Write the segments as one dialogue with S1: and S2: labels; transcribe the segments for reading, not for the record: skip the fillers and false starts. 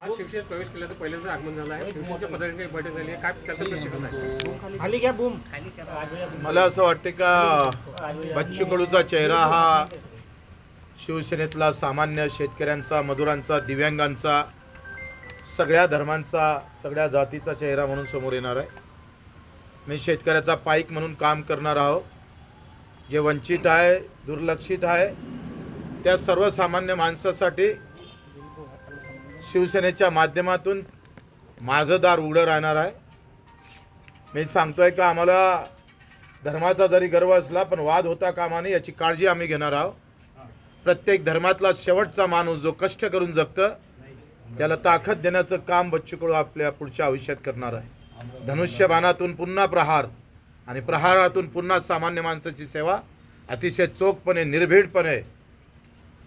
S1: आज शिवसेनेत प्रवेश केला तर पहिल्यांदा आगमन झालं आहे. शिवसेनेच्या पदाधिकारी बैठक झाली आहे. काय त्याचा प्रतिक्रिया आहे?
S2: खाली घ्या बूम.
S3: मला असं वाटते का बच्चू कडूचा चेहरा हा शिवसेनेतला सामान्य शेतकऱ्यांचा, मजुरांचा, दिव्यांगांचा, सगळ्या धर्मांचा, सगळ्या जातीचा चेहरा म्हणून समोर येणार आहे. मी शेतकऱ्याचा पाईक म्हणून काम करणार आहोत. जे वंचित आहे, दुर्लक्षित आहे, त्या सर्वसामान्य माणसासाठी शिवसेनेच्या माध्यमातून माझं दार उघडं राहणार आहे. मी सांगतोय का आम्हाला धर्माचा जरी गर्व असला पण वाद होता कामा नये याची काळजी आम्ही घेणार आहोत. प्रत्येक धर्मातला शेवटचा माणूस जो कष्ट करून जगतं त्याला ताकद देण्याचं काम बच्चू कडू आपल्या पुढच्या आयुष्यात करणार आहे. धनुष्यबाणातून पुन्हा प्रहार आणि प्रहारातून पुन्हा सामान्य माणसाची सेवा अतिशय चोखपणे, निर्भीडपणे,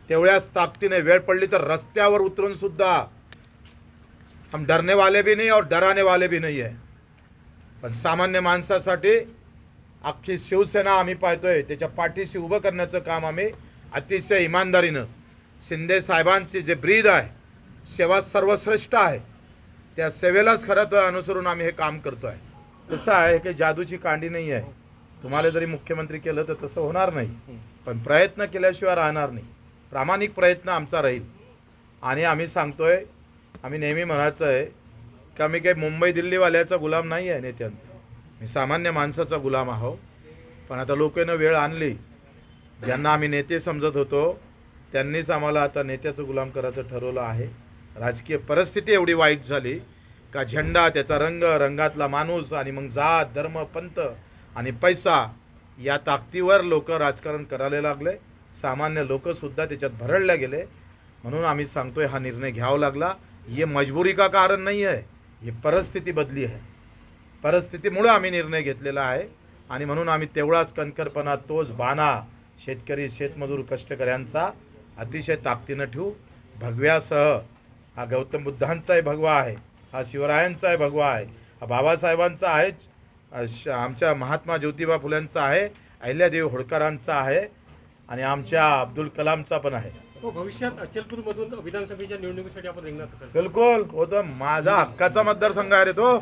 S3: तेवढ्याच ताकदीने वेळ पडली तर रस्त्यावर उतरून सुद्धा हम डरने वाले भी नहीं और डराने वाले भी नहीं है. पण सामान्य माणसासाठी अख्खी शिवसेना आम्ही पाहतोय, त्याच्या पाठीशी उभं करण्याचं काम आम्ही अतिशय इमानदारीनं, शिंदे साहेबांची जे ब्रीद आहे, सेवा सर्वश्रेष्ठ आहे, त्या सेवेलाच खरं तर अनुसरून आम्ही हे काम करतो आहे. तसं आहे की जादूची कांडी नाही आहे. तुम्हाला जरी मुख्यमंत्री केलं तर तसं होणार नाही, पण प्रयत्न केल्याशिवाय राहणार नाही. प्रामाणिक प्रयत्न आमचा राहील. आणि आम्ही सांगतोय, आम्ही नेहमी म्हणायचं आहे की आम्ही काही मुंबई दिल्लीवाल्याचा गुलाम नाही आहे नेत्यांचा. मी सामान्य माणसाचा गुलाम आहो. पण आता लोकांना वेळ आणली, ज्यांना आम्ही नेते समजत होतो त्यांनीच आम्हाला आता नेत्याचं गुलाम करायचं ठरवलं आहे. राजकीय परिस्थिती एवढी वाईट झाली का झेंडा, त्याचा रंग, रंगातला माणूस आणि मग जात, धर्म, पंथ आणि पैसा या ताकदीवर लोक राजकारण करायला लागले. सामान्य लोकसुद्धा त्याच्यात भरडले गेले. म्हणून आम्ही सांगतोय हा निर्णय घ्यावा लागला. ये मजबुरी का कारण नाही आहे, ही परिस्थिती बदली आहे. परिस्थितीमुळे आम्ही निर्णय घेतलेला आहे. आणि म्हणून आम्ही तेवढाच कणखरपणा, तोच बाणा शेतकरी, शेतमजूर, कष्टकऱ्यांचा अतिशय ताकदीनं ठेवू. भगव्यासह हा गौतम बुद्धांचाही भगवा आहे, हा शिवरायांचाही भगवा आहे, हा बाबासाहेबांचा आहे, आमच्या महात्मा ज्योतिबा फुल्यांचा आहे, अहिल्यादेवी होळकरांचा आहे आणि आमच्या अब्दुल कलामचा पण आहे.
S1: भविष्यात अचलपूरमधून विधानसभेच्या निवडणुकीसाठी आपण रिंगणात असाल?
S3: बिलकुल होतं. माझा हक्काचा मतदारसंघ आहे रे तो.